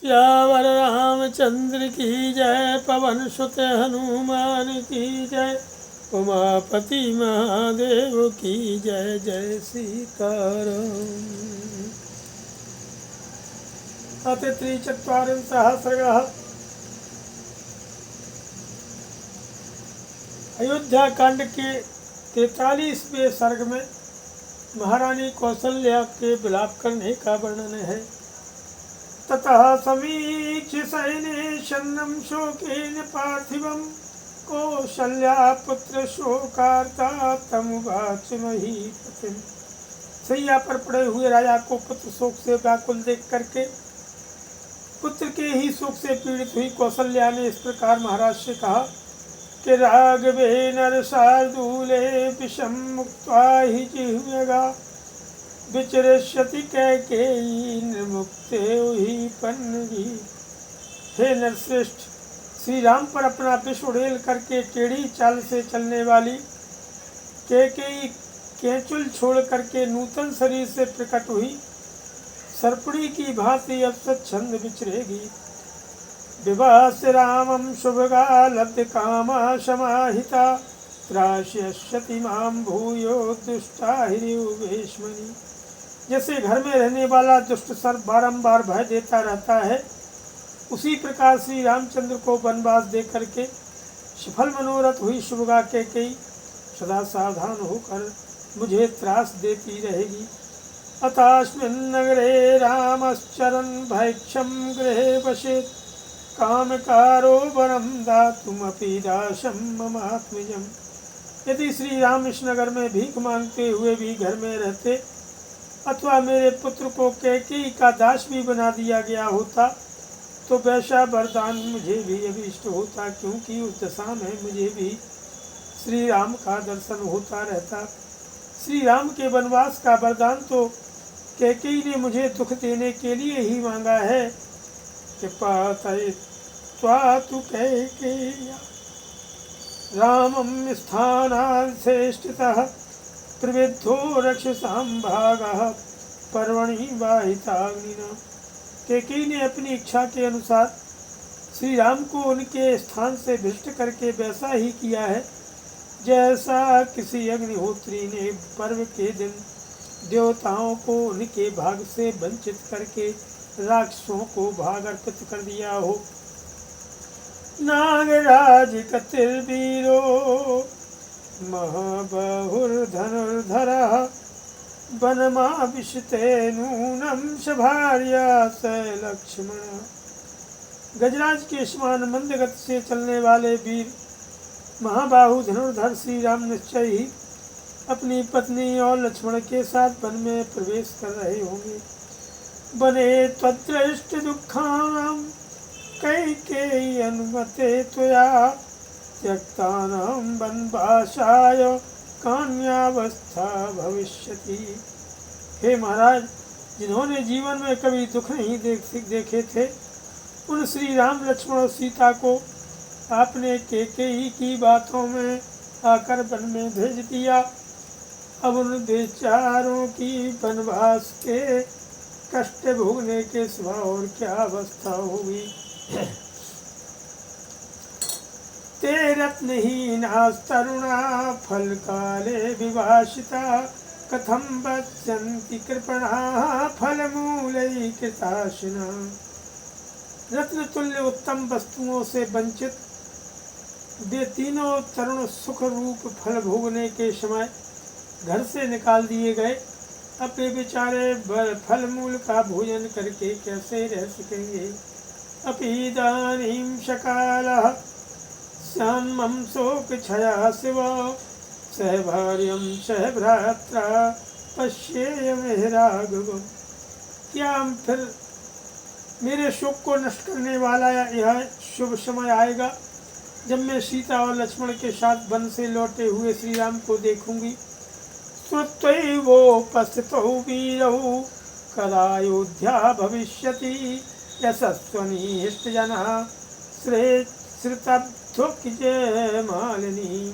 सियावर रामचंद्र की जय, पवन सुत हनुमान की जय, उमापति महादेव की जय। जय सीताराम। अथ त्रिचत्वारिंशः सर्गः। अयोध्या कांड के 43वें सर्ग में महारानी कौसल्या के विलाप करने का वर्णन है। ततः समीक्ष्य सैन्येशन्नं शोकेन पार्थिवं, कौसल्या पुत्र शोकार्ता तमुवाच महीपतिम्। सैया पर पड़े हुए राजा को पुत्र शोक से व्याकुल देख करके पुत्र के ही शोक से पीड़ित हुई कौसल्या ने इस प्रकार महाराज से कहा कि राघवे नरशार्दूले विषम मुक्त्वा हि जिह्व्यगा, विचरिष्यति कैकेयी निर्मुक्ते हि पन्नगी। हे नरश्रेष्ठ, श्री राम पर अपना विष उड़ेल करके टेढ़ी चाल से चलने वाली कैकेयी केंचुल छोड़ करके नूतन शरीर से प्रकट हुई सर्पणी की भांति अब स्वच्छंद विचरेगी। विवास्य रामं शुभगा लब्ध कामा समाहिता, त्रास्यति मां भूयो दुष्टा हिरियुवेश्मनि। जैसे घर में रहने वाला दुष्ट सर्प बारंबार भय देता रहता है, उसी प्रकार श्री रामचंद्र को वनवास दे करके सफल मनोरथ हुई शुभगा कैकेयी सदा सावधान होकर मुझे त्रास देती रहेगी। अतास्मिन् नगरे रामश्चरन् भैक्षं गृहे वसेत्, कामकारो वरं दातुमपि दासं ममात्मजम्। यदि श्री राम इस नगर में भीख मांगते हुए भी घर में रहते अथवा मेरे पुत्र को कैकेयी का दास भी बना दिया गया होता तो वैसा वरदान मुझे भी अभीष्ट होता, क्योंकि उस दशा में मुझे भी श्री राम का दर्शन होता रहता। श्री राम के वनवास का वरदान तो कैकेयी ने मुझे दुख देने के लिए ही मांगा है। तु कैकेय्या रामं स्थानात् चेष्टितः, प्रविद्धो रक्षसां भागः पर्वणि वाहिताग्निना। कैकेयी ने अपनी इच्छा के अनुसार श्री राम को उनके स्थान से भ्रष्ट करके वैसा ही किया है जैसा किसी अग्निहोत्री ने पर्व के दिन देवताओं को उनके भाग से वंचित करके राक्षसों को भाग अर्पित कर दिया हो। नागराज कतिर्वीरो महाबहुर्धनुर्धरः, वनमाविशते नूनं सभार्या स लक्ष्मण। गजराज के समान मंद गति से चलने वाले वीर महाबाहु धनुर्धर श्री राम निश्चय ही अपनी पत्नी और लक्ष्मण के साथ वन में प्रवेश कर रहे होंगे। बने त्वदृष्ट दुःखानां कैकेयी अनुमते त्वया, त्यक्तानां वनवासाय कान्यावस्था भविष्यति। हे महाराज, जिन्होंने जीवन में कभी दुख नहीं देखे थे उन श्री राम लक्ष्मण और सीता को आपने कैकेयी की बातों में आकर वन में भेज दिया। अब उन बेचारों की वनवास के कष्ट भोगने के सिवा और क्या अवस्था होगी। ते रत्नहीनास्तरुणा फल काले विभाषिता, कथम बच्चन्ति कृपणाः फलमूलैकृताशिना। रत्न तुल्य उत्तम वस्तुओं से वंचित वे तीनों तरुण सुख रूप फल भोगने के समय घर से निकाल दिए गए। अब वे बेचारे फल मूल का भोजन करके कैसे रह सकेंगे। अपीदानीं शकालः श्यामं शोक छया शिव, सह भार्यं सह भ्रात्रा पश्येयं राघव। क्या फिर मेरे शोक को नष्ट करने वाला यह शुभ समय आएगा जब मैं सीता और लक्ष्मण के साथ वन से लौटे हुए श्री राम को देखूंगी। श्रुत्वैवोपस्थितौ वीरौ कदायोध्या भविष्यति, यशस्वनी हृष्टजनः श्रुतब्धोक्तिजय मालिनी।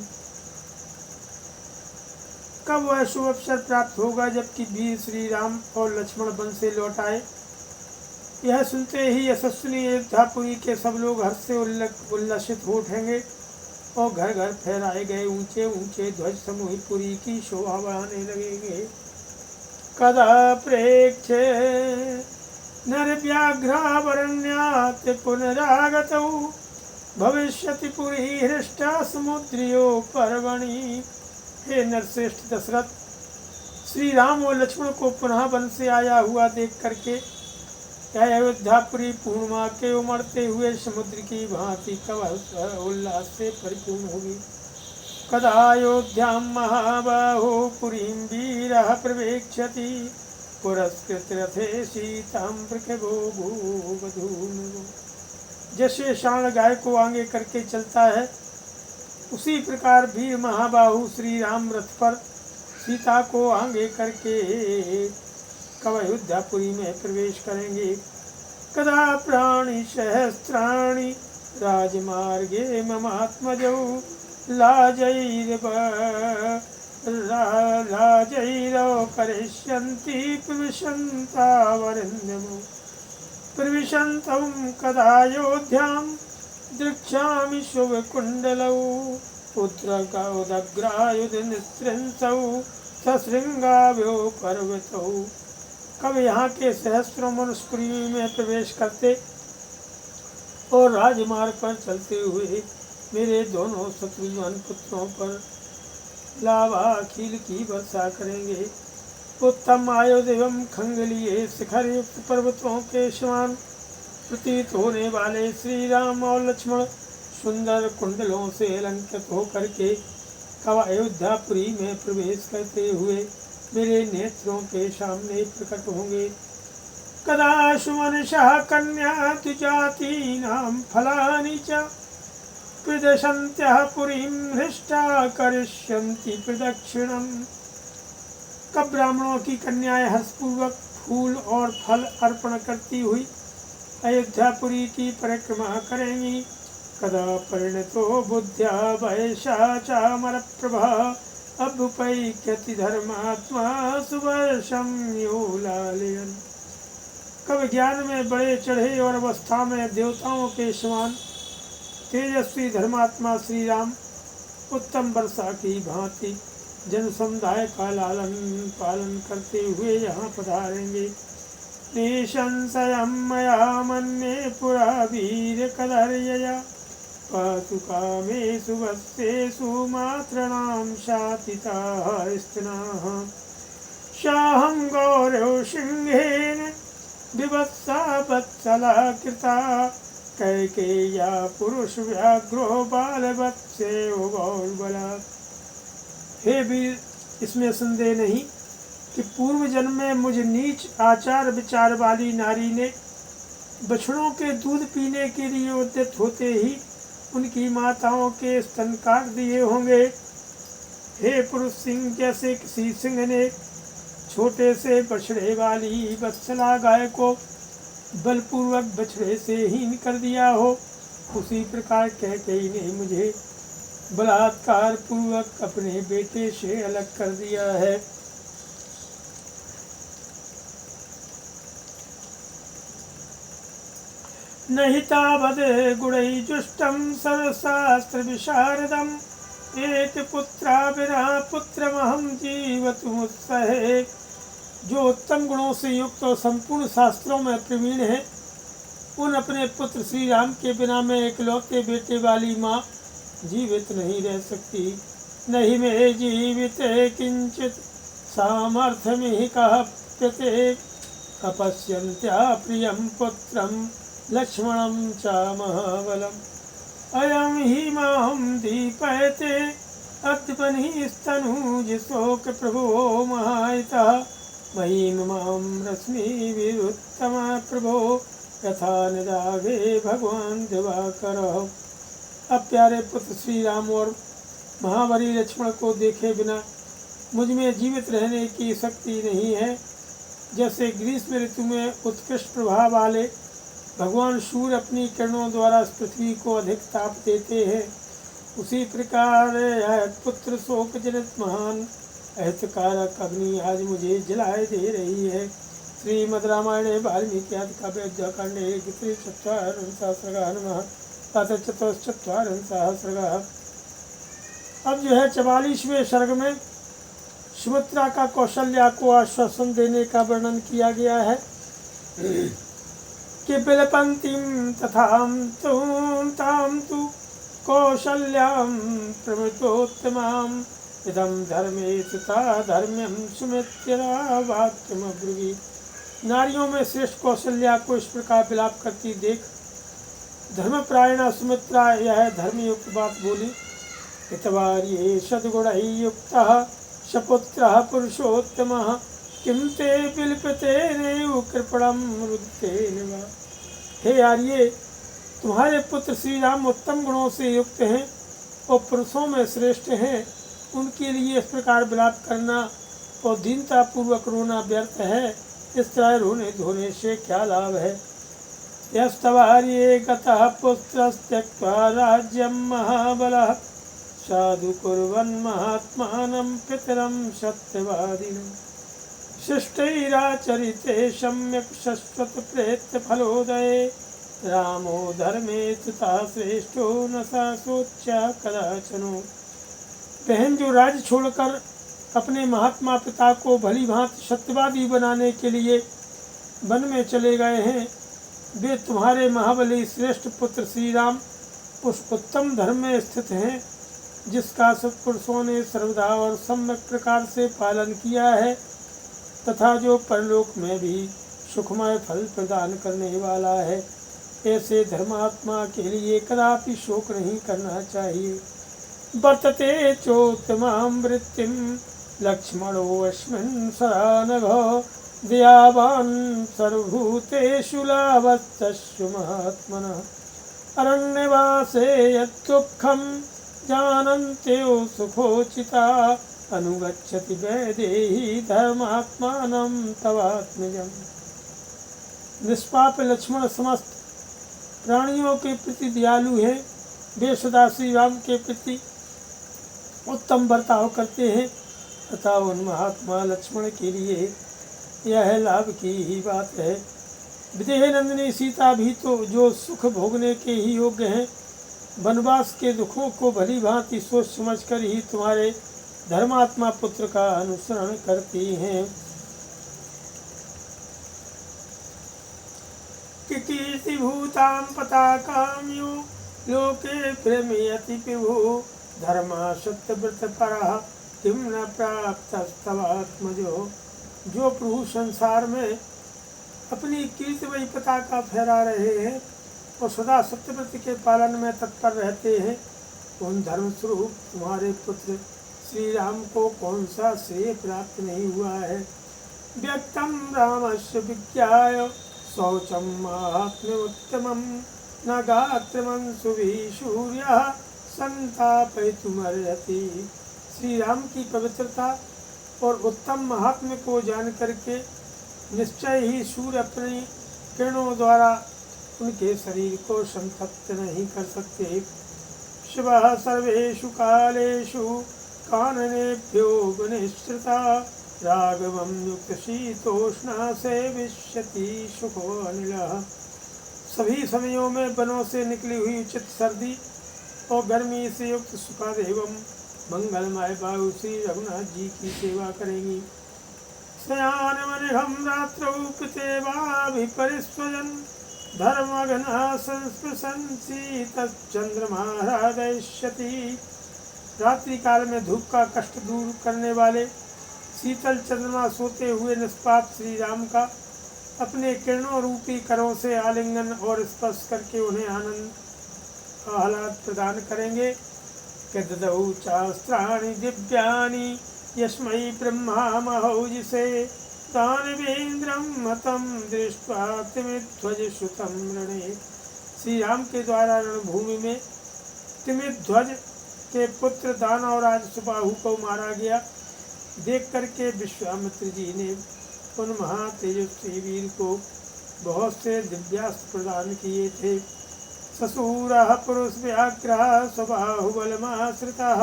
कब वह शुभ अवसर प्राप्त होगा जबकि वीर श्री राम और लक्ष्मण वन से लौट आए। यह सुनते ही यशस्विनी अयोध्यापुरी के सब लोग हर्ष से उल्लसित हो उठेंगे और घर घर फहराए गए ऊंचे ऊंचे ध्वज समूह पुरी की शोभा बढ़ाने लगेंगे। कदा प्रेक्षे नरव्याघ्रावरण्यात् पुनरागतौ भविष्यति पुरी हृष्टा समुद्रियो पर्वणि। हे नरश्रेष्ठ दशरथ, श्री राम और लक्ष्मण को पुनः वन से आया हुआ देख करके अयोध्यापुरी पूर्णिमा के उमड़ते हुए समुद्र की भांति कब उल्लास से परिपूर्ण होगी। कदा अयोध्यां महाबाहो पुरीं वीरः प्रवेक्ष्यति पुरस्कृत रथे सीतां प्रकबो भूवधूर्णवो। जैसे शाण गाय को आगे करके चलता है, उसी प्रकार वीर महाबाहु श्री राम रथ पर सीता को आगे करके कब अयोध्यापुरी में प्रवेश करेंगे। कदा प्राणी सहस्राणि राजमार्गे ममात्मजौ लाजैरौ करिष्यन्ति प्रविशन्तावरिन्दमो। प्रविशन्तं कदायोध्यां द्रक्ष्यामि शुभकुण्डलौ पुत्रकौदग्रायुधनिस्त्रंसौ सशृंगाभ्यो पर्वतौ। कब यहाँ के सहस्रों मनुष्यपुरी में प्रवेश करते और राजमार्ग पर चलते हुए मेरे दोनों शत्रुघ्न पुत्रों पर लावा खील की वर्षा करेंगे। उत्तम आयुध एवं खंगलिए शिखर युक्त पर्वतों के समान प्रतीत होने वाले श्री राम और लक्ष्मण सुंदर कुंडलों से अलंकृत होकर के कब अयोध्यापुरी में प्रवेश करते हुए मेरे नेत्रों के सामने प्रकट होंगे। कदा सुमनसः कन्या द्विजातीनां फलानि च प्रदशन्त्यः पुरीं हृष्टा करिष्यन्ति प्रदक्षिणम्। कब ब्राह्मणों की कन्याएं हर्षपूर्वक फूल और फल अर्पण करती हुई अयोध्यापुरी की परिक्रमा करेंगी। कदा परिणतो बुद्ध्या वैशा चामर प्रभा अभ्युपैक्यति धर्मात्मा सुवर्षं यो लालयन्। कब ज्ञान में बड़े चढ़े और अवस्था में देवताओं के समान तेजस्वी धर्मात्मा श्री राम उत्तम वर्षा की भांति जन समुदाय का लालन पालन करते हुए यहाँ पधारेंगे। निसंशयं मया मन्ये पुरा वीर कदर्यया पातु कामेषु वत्सेषु मातॄणां शातिताः स्तनाः। शाहं गौरव सिंहेन विवत्सा वत्सला कृता कैकेय्या पुरुष व्याघ्रो बालवत्सेव गौरबलात्। हे वीर, इसमें संदेह नहीं कि पूर्व जन्म में मुझ नीच आचार विचार वाली नारी ने बछड़ों के दूध पीने के लिए उद्यत होते ही उनकी माताओं के स्तन काट दिए होंगे। हे पुरुष सिंह, जैसे किसी सिंह ने छोटे से बछड़े वाली वत्सला गाय को बलपूर्वक बछड़े से हीन कर दिया हो, उसी प्रकार कैकेयी ने मुझे बलात्कार पूर्वक अपने बेटे से अलग कर दिया है। नहि तावद् गुणैः जुष्टं सर्वशास्त्र विशारदम् एक पुत्रा विना पुत्रमहं जीवतुमुत्सहे। जो उत्तम गुणों से युक्त और संपूर्ण शास्त्रों में प्रवीण है, उन अपने पुत्र श्री राम के बिना मैं इकलौते बेटे वाली माँ जीवित नहीं रह सकती। नहीं मे जीविते किंचित सामर्थ्यमिह कप्यते अपश्यन्त्या प्रियं पुत्रं लक्ष्मणं च महाबलम्। अयं हि मां दीपयते अद्यपनिस्तनूज शोक प्रभो महायितः महीमां रश्मिविरुत्तम प्रभो यथा निदाघे भगवान दिवाकरः। अब प्यारे पुत्र श्री राम और महाबली लक्ष्मण को देखे बिना मुझ में जीवित रहने की शक्ति नहीं है। जैसे ग्रीष्म ऋतु में उत्कृष्ट प्रभाव वाले भगवान सूर्य अपनी किरणों द्वारा इस पृथ्वी को अधिक ताप देते हैं, उसी प्रकार यह पुत्र शोक जनित महान अहितकारक अग्नि आज मुझे जलाए दे रही है। श्रीमद् रामायणे वाल्मीकि आदि काव्ये अयोध्याकाण्डे द्वितीयचत्वारिंशः नमः अथ चतुश्चत्वारिंशः सर्गः। अब जो है 44वें सर्ग में सुमित्रा का कौशल्या को आश्वासन देने का वर्णन किया गया है कि बिलपन्तीं तथां तां तु कौशल्यां प्रमृतोत्तमाम् इदं धर्मे सुता धर्म्यं सुमित्रा वाक्यमब्रुवी। नारियों में श्रेष्ठ कौशल्या को इस प्रकार विलाप करती देख धर्मप्रायणा सुमित्रा यह धर्मयुक्त बात बोली। इतवार्ये सद्गुणैर्युक्तः सपुत्रः पुरुषोत्तमः किं ते बिलपतेनेव कृपणं रुद्धेन वा। हे आर्ये, तुम्हारे पुत्र श्री राम उत्तम गुणों से युक्त हैं और पुरुषों में श्रेष्ठ हैं। उनके लिए इस प्रकार विलाप करना और दीनता पूर्वक रोना व्यर्थ है। इस तरह रोने धोने से क्या लाभ है। यस्तवार्ये गतः पुत्रस्त्यक्त्वा राज्यं महाबलः साधु कुर्वन् महात्मानं पितरं सत्यवादिनं शिष्टैराचरिते सम्यक् शश्वत प्रेत्य फलोदये रामो धर्मे तथा श्रेष्ठो न सा सोच्या कदाचनो। बहन जो राज्य छोड़कर अपने महात्मा पिता को भली भांति सत्यवादी बनाने के लिए वन में चले गए हैं, वे तुम्हारे महाबली श्रेष्ठ पुत्र श्री राम उस उत्तम धर्म में स्थित हैं जिसका सत्पुरुषों ने सर्वदा और सम्यक प्रकार से पालन किया है तथा जो परलोक में भी सुखमय फल प्रदान करने वाला है। ऐसे धर्मात्मा के लिए कदापि शोक नहीं करना चाहिए। वर्तते चोत्तमां वृत्तिं लक्ष्मणो अस्मिन् सदानघो दयावान् सर्वभूतेषु लाभस्तस्य महात्मनः अरण्यवासे यद्दुःखं जानन्त्यो सुखोचिता अनुगच्छति वैदेही धर्मात्मानं तवात्मजम्। निष्पाप लक्ष्मण समस्त प्राणियों के प्रति दयालु हैं। वे सदा श्री राम के प्रति उत्तम बर्ताव करते हैं तथा उन महात्मा लक्ष्मण के लिए यह लाभ की ही बात है। विदेह नंदिनी सीता भी तो जो सुख भोगने के ही योग्य हैं, वनवास के दुखों को भली भांति सोच समझकर ही तुम्हारे धर्मात्मा पुत्र का अनुसरण करती हैं। कीर्तिभूतां पताकाम्यो लोके प्रेमयति विभु धर्मा सत्यव्रतपरः किं न प्राप्तस्तवात्मजो। जो प्रभु संसार में अपनी कीर्तिमयी पताका फहरा रहे हैं और सदा सत्यव्रत के पालन में तत्पर रहते हैं, उन धर्मस्वरूप तुम्हारे पुत्र श्री राम को कौन सा श्रेय प्राप्त नहीं हुआ है। व्यक्तम रामस्य विज्ञाय शौचम महात्म्योत्तमं न गात्रमं सुभिः सूर्यः संतापयितुमर्हति। श्री राम की पवित्रता और उत्तम महात्म्य को जान करके निश्चय ही सूर्य अपनी किरणों द्वारा उनके शरीर को संतप्त नहीं कर सकते। शिवः सर्वेषु कालेषु काननेभ्यो गुणिश्रिता राघवं युक्त शीतोष्णा सेविष्यति सुखोऽनिलः। सभी समयों में वनों से निकली हुई उचित सर्दी और गर्मी से युक्त सुखद एवं मंगलमय वायु श्री रघुनाथ जी की सेवा करेंगी। शयानमनिघं रात्रौ पितेवाभिपरिस्वजन् धर्मघ्नः संस्पृशन् शीतश्चन्द्रमा हृदयिष्यति। रात्रि काल में धूप का कष्ट दूर करने वाले शीतल चंद्रमा सोते हुए निष्पाप श्री राम का अपने किरणों रूपी करों से आलिंगन और स्पर्श करके उन्हें आनंद आह्लाद प्रदान करेंगे। ददौ चास्त्राणि दिव्यानि यस्मै ब्रह्मा महौजिसे दानवेन्द्रं हतं दृष्ट्वा तिमिध्वज सुतं रणे। श्री राम के द्वारा रणभूमि में तिमिध्वज के पुत्र दानवराज सुबाहु को मारा गया देख करके विश्वामित्र जी ने उन महातेजस्वी वीर को बहुत से दिव्यास्त्र प्रदान किए थे। ससूरः पुरुष व्याघ्रः स्वबाहुबलमाश्रितः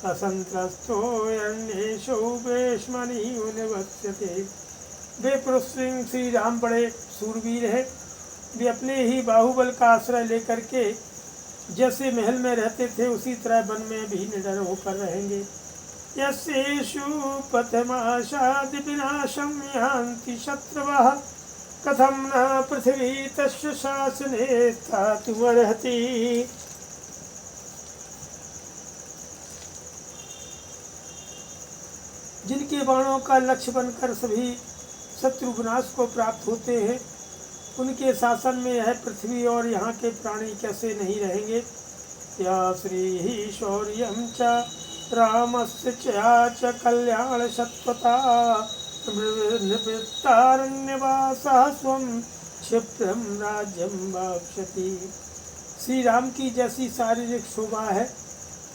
असंत्रस्तोऽन्येषु वेश्मनि निवत्स्यते। वे पुरुष सिंह श्री राम बड़े सूरवीर है। वे अपने ही बाहुबल का आश्रय लेकर के जैसे महल में रहते थे उसी तरह वन में भी निडर होकर रहेंगे। यस्येषु पथमाशाद विनाशं यान्ति शत्रवः कथं न पृथिवी तस्य शासने स्थातुमर्हति। जिनके बाणों का लक्ष्य बनकर सभी शत्रु विनाश को प्राप्त होते हैं, उनके शासन में यह पृथ्वी और यहाँ के प्राणी कैसे नहीं रहेंगे। या श्री शौर्यं च रामस्य च कल्याण सत्वता निवृत्तारण्यवासः स्वं क्षिप्रं राज्यं वाप्स्यति। श्री राम की जैसी शारीरिक शोभा है,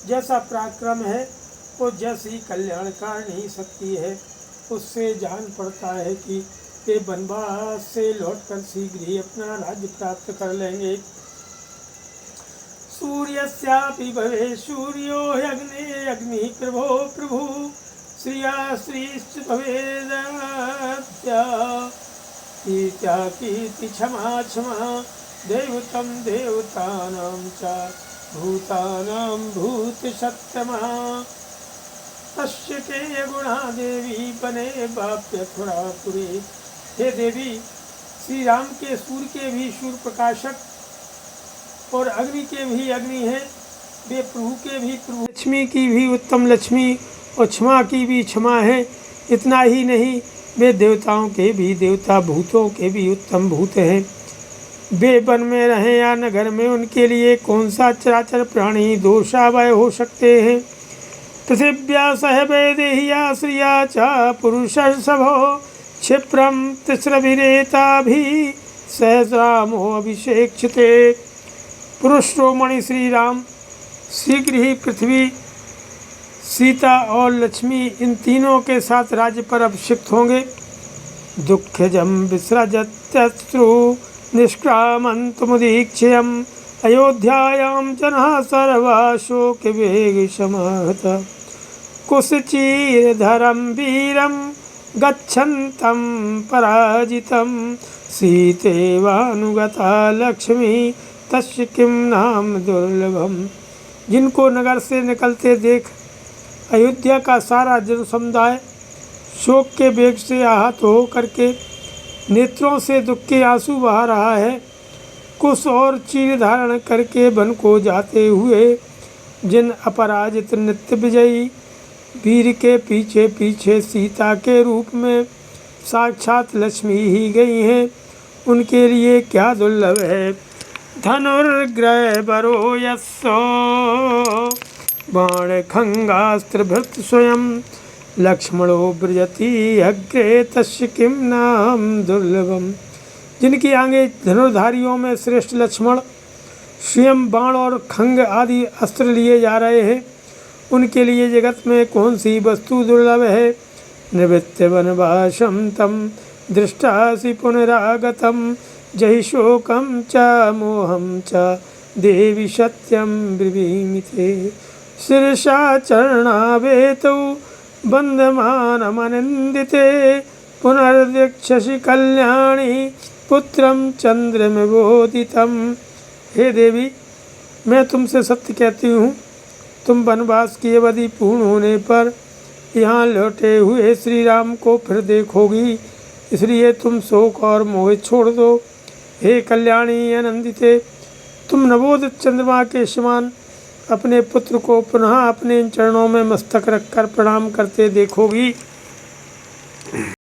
जैसा पराक्रम है और जैसी कल्याणकारिणी शक्ति है, उससे जान पड़ता है कि वे वनवास से लौटकर शीघ्र ही अपना राज्य प्राप्त कर लेंगे। सूर्यस्यापि भवे सूर्यो अग्ने अग्नि प्रभो प्रभु श्रिया श्रीश्च भवेदत्या कीर्त्या कीर्ति क्षमा क्षमा देवतं देवतानां च भूतानां भूतसत्तमा तस्य के गुणा देवी बने बाप्य थुरापुरे। हे देवी, श्री राम के सूर्य के भी सूर्य प्रकाशक और अग्नि के भी अग्नि हैं। वे प्रभु के भी प्रभु, लक्ष्मी की भी उत्तम लक्ष्मी और क्षमा की भी क्षमा है। इतना ही नहीं, वे देवताओं के भी देवता, भूतों के भी उत्तम भूत हैं। वे वन में रहें या नगर में, उनके लिए कौन सा चराचर प्राणी दोषावय हो सकते हैं। पृथिव्या सह वैदेह्या श्रिया च पुरुषर्षभो क्षिप्रं तिस्रभिरेताभिः सहस्रामो अभिषेक्षते। पुरुष रोमणि श्री राम शीघ्र ही पृथ्वी, सीता और लक्ष्मी इन तीनों के साथ राज्य पर अभिषिक्त होंगे। दुःखजं विसृजत्यश्रु निष्क्रामन्तमुदीक्ष्यम् अयोध्यायां जनः सर्वा शोकवेगशमहतः कुशचिरधरं वीरं गच्छन्तं पराजितं सीतेवानुगता लक्ष्मी तस्य किं नाम दुर्लभम। जिनको नगर से निकलते देख अयोध्या का सारा जन समुदाय शोक के वेग से आहत हो करके नेत्रों से दुख के आंसू बहा रहा है। कुश और चीर धारण करके वन को जाते हुए जिन अपराजित नित्य विजयी वीर के पीछे पीछे सीता के रूप में साक्षात लक्ष्मी ही गई हैं, उनके लिए क्या दुर्लभ है। धनुर्ग्रह बरो यस्सो बाण खंगास्त्रभृत स्वयं लक्ष्मणो ब्रजति अग्रे तस्य किं नाम दुर्लभम। जिनकी आगे धनुर्धारियों में श्रेष्ठ लक्ष्मण स्वयं बाण और खंग आदि अस्त्र लिए जा रहे हैं, उनके लिए जगत में कौन सी वस्तु दुर्लभ है। निवृत्य वनवासं तं दृष्टासि पुनरागतं जहि शोकं च मोहं च देवी सत्यं ब्रवीमि ते। शिरसा चरणावेतौ बन्धमानमनिन्दिते पुनर्दीक्षसि कल्याणी पुत्रं चंद्रमिवोदितं। हे देवी, मैं तुमसे सत्य कहती हूँ, तुम वनवास की अवधि पूर्ण होने पर यहाँ लौटे हुए श्री राम को फिर देखोगी, इसलिए तुम शोक और मोह छोड़ दो। हे कल्याणी आनंदिते, तुम नवोदित चंद्रमा के समान अपने पुत्र को पुनः अपने चरणों में मस्तक रखकर प्रणाम करते देखोगी।